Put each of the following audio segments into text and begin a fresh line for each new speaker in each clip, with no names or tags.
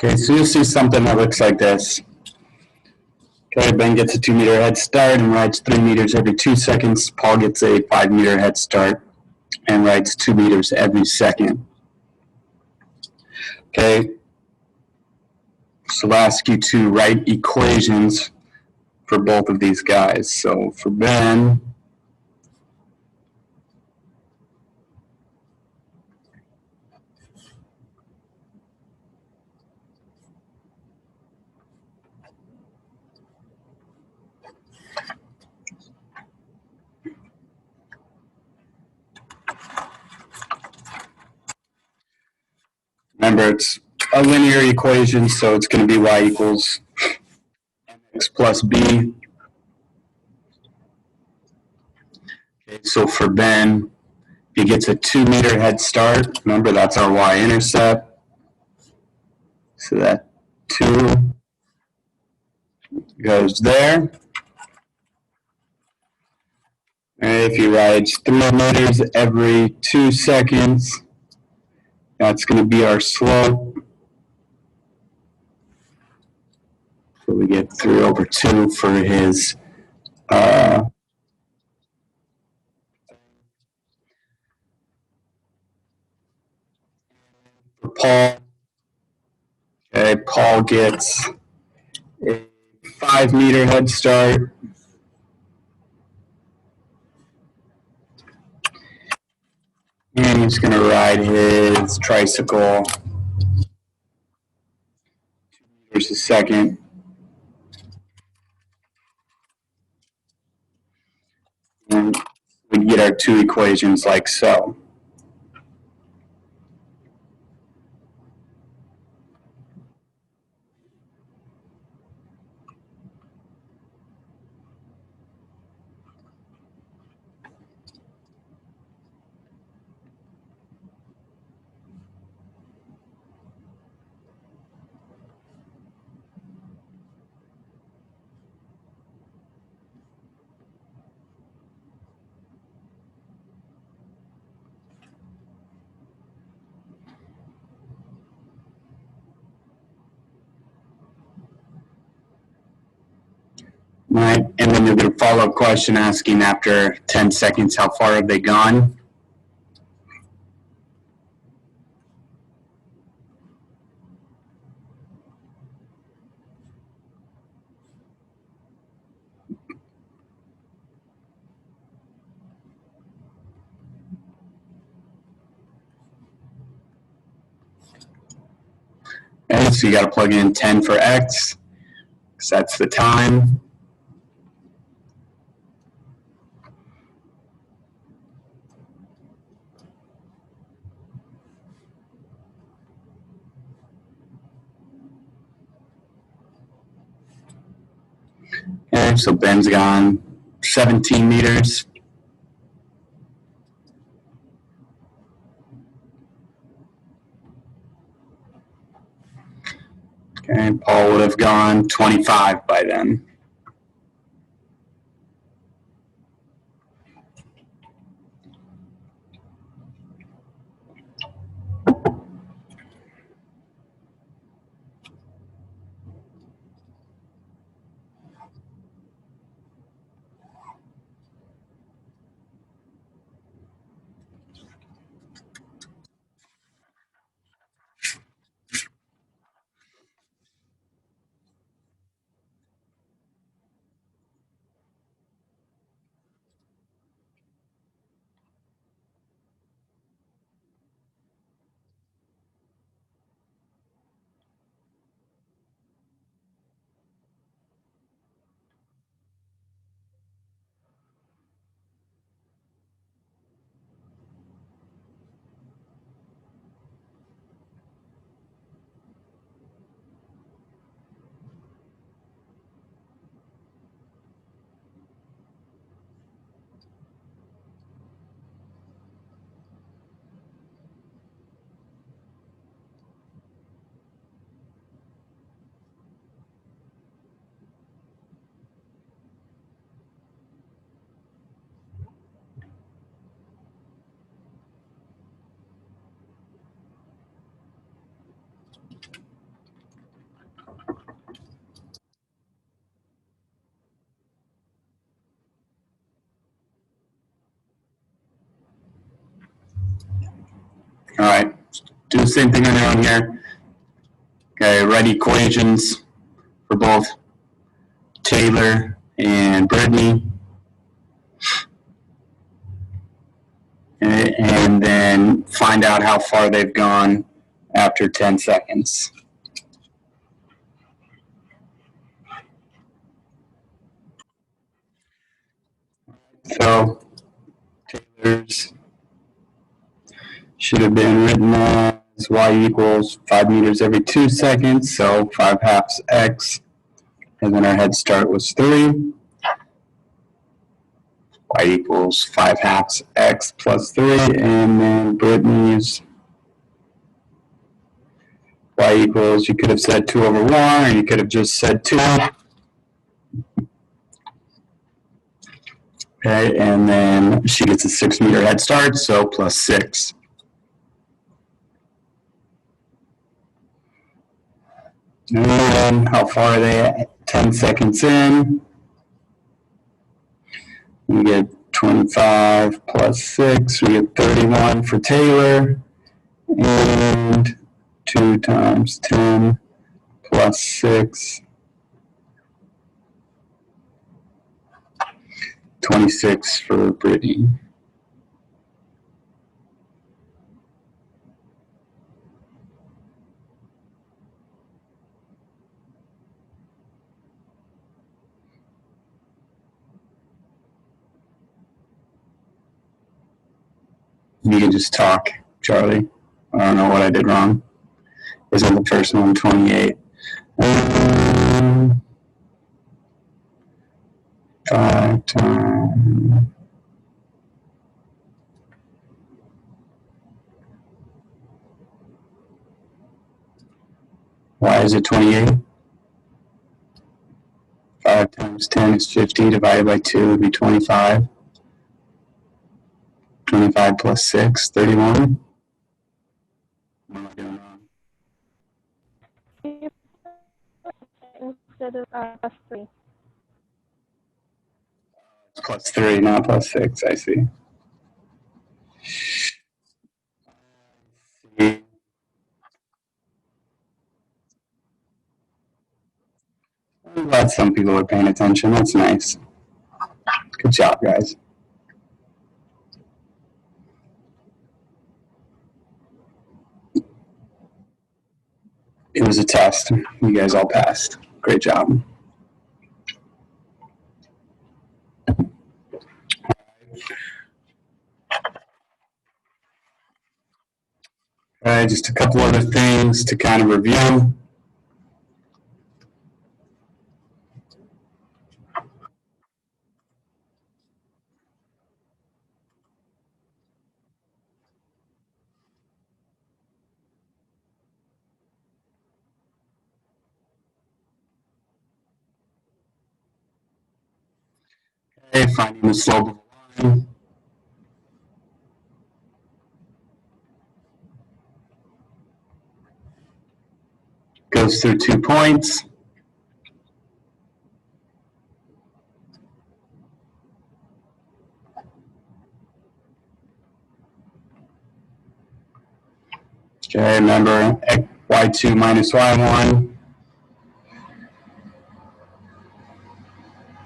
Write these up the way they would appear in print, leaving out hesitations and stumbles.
Okay, so you'll see something that looks like this. Okay, Ben gets a 2-meter head start and rides 3 meters every 2 seconds. Paul gets a 5-meter head start and rides 2 meters every second. Okay, so I'll ask you to write equations for both of these guys. So for Ben, remember it's a linear equation, so it's going to be y equals x plus b. Okay, so for Ben, he gets a 2-meter head start. Remember, that's our y-intercept. So that 2 goes there. And if he rides 3 meters every 2 seconds, that's going to be our slope. So we get 3/2 for his for Paul. Okay, Paul gets a 5-meter head start. And he's going to ride his tricycle 2 meters a second. And we get our 2 equations like so. Right, and then you'll get a follow-up question asking after 10 seconds, how far have they gone? Okay, so you got to plug in 10 for x, because that's the time. Okay, so Ben's gone 17 meters. Okay, Paul would have gone 25 by then. All right, do the same thing on your own here. Okay, write equations for both Taylor and Brittany. And then find out how far they've gone after 10 seconds. So Taylor's should have been written as y equals 5 meters every 2 seconds, so 5 halves x, and then our head start was 3. Y equals 5 halves x plus 3, and then Brittany's y equals, you could have said 2 over 1, or you could have just said 2. Okay, and then she gets a 6 meter head start, so plus 6. And then how far are they at? 10 seconds in. We get 25 plus 6, we get 31 for Taylor. And 2 times 10 plus 6, 26 for Brittany. You can just talk, Charlie. I don't know what I did wrong. Isn't the first one 28? 5 times. Why is it 28? 5 times 10 is 50, divided by 2 would be 25. 25 plus 6, 31. What am I doing wrong?
Instead of plus 3.
Plus 3, not plus 6, I see. I'm glad some people are paying attention. That's nice. Good job, guys. It was a test. You guys all passed. Great job. All right, just a couple other things to kind of review. Okay, finding the slope of a line. Goes through 2 points. Okay, remember y2 minus y1.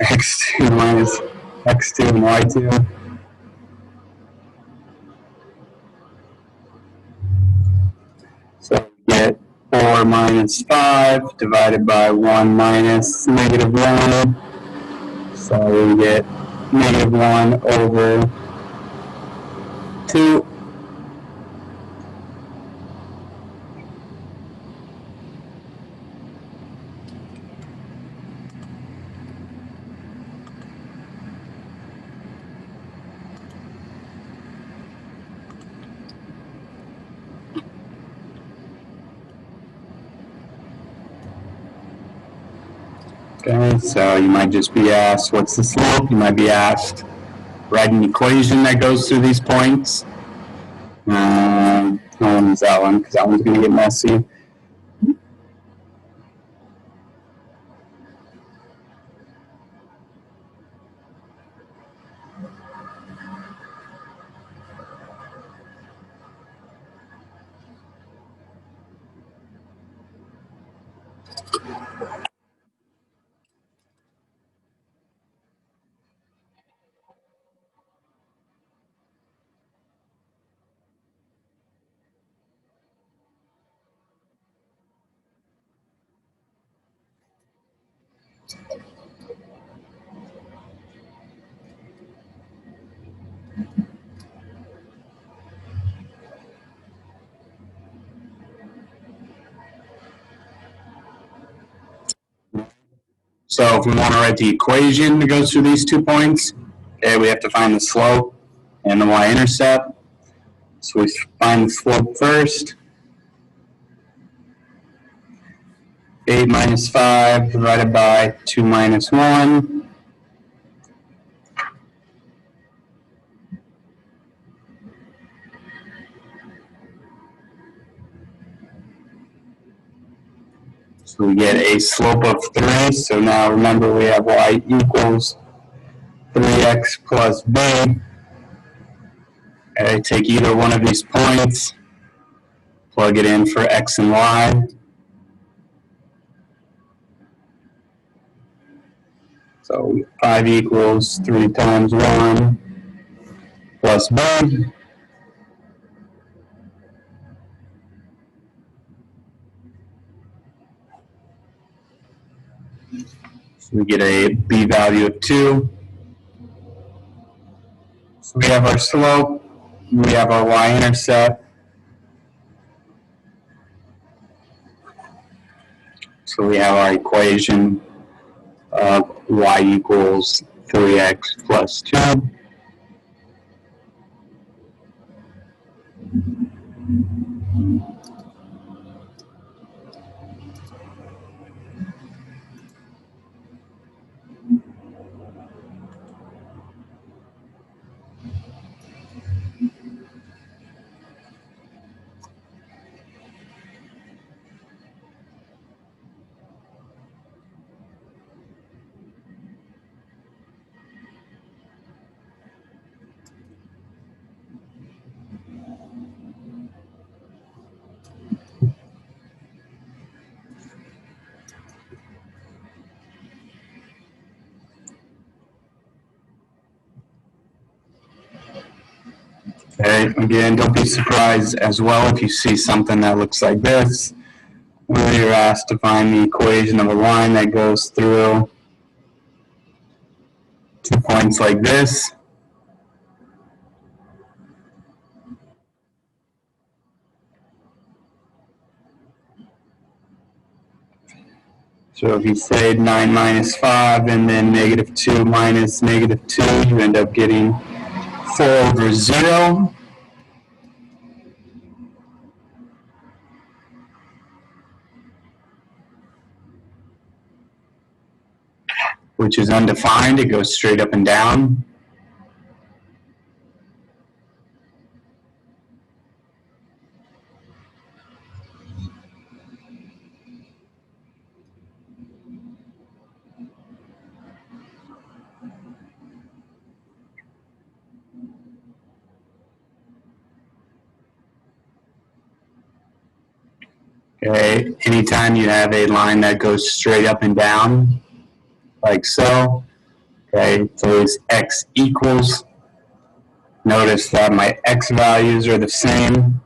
x2 minus x2 and y2. So we get 4 minus 5 divided by 1 minus negative 1. So we get negative 1 over 2. Okay, so you might just be asked, what's the slope? You might be asked, write an equation that goes through these points. No one needs that one because that one's going to get messy. So if we want to write the equation that goes through these 2 points, okay, we have to find the slope and the y-intercept. So we find the slope first. 8 minus 5 divided by 2 minus 1. So we get a slope of 3. So now remember we have y equals 3x plus b. Okay, take either one of these points, plug it in for x and y. So 5 equals 3 times 1 plus b. So we get a b value of 2. So we have our slope, we have our y-intercept. So we have our equation of y equals 3x plus 2. Okay, again, don't be surprised as well if you see something that looks like this, where you're asked to find the equation of a line that goes through 2 points like this. So if you say 9 minus 5 and then negative 2 minus negative 2, you end up getting 4 over 0. Which is undefined. It goes straight up and down. Okay, anytime you have a line that goes straight up and down, like so, okay, so it's x equals. Notice that my x values are the same.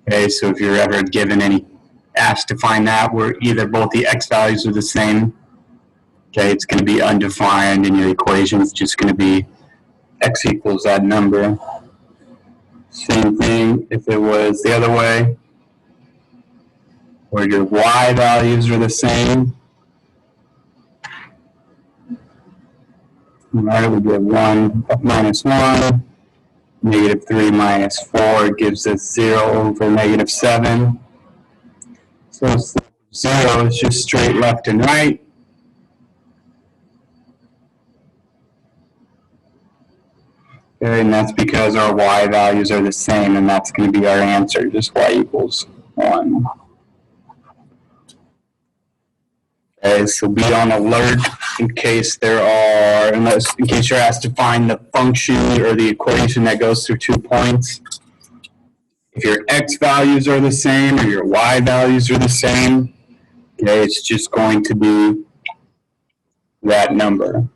Okay, so if you're ever given asked to find that, where either both the x values are the same, okay, it's going to be undefined, and your equation is just going to be x equals that number. Same thing if it was the other way, where your y values are the same. All right, we get 1 minus 1. Negative 3 minus 4 gives us 0 over negative 7. So 0 is just straight left and right. Okay, and that's because our y values are the same, and that's going to be our answer, just y equals 1. Okay, so be on alert in case you're asked to find the function or the equation that goes through 2 points. If your x values are the same or your y values are the same, okay, it's just going to be that number.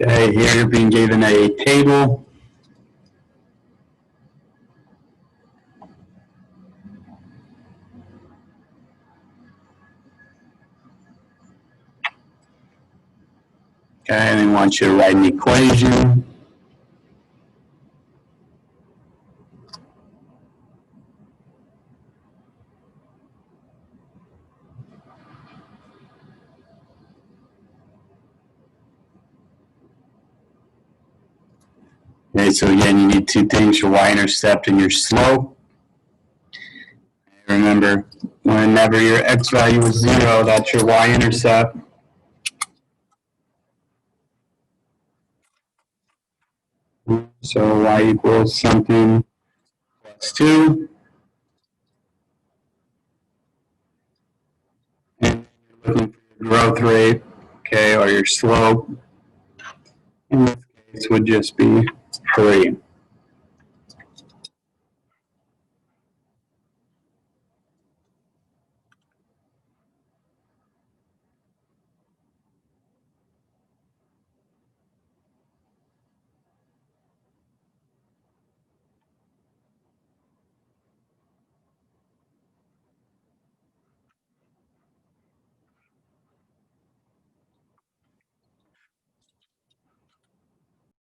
Okay, here you're being given a table. Okay, and we want you to write an equation. Okay, so again, you need two things, your y-intercept and your slope. Remember, whenever your x value is 0, that's your y-intercept. So y equals something plus 2. And you're looking for your growth rate, okay, or your slope. In this case would just be 3.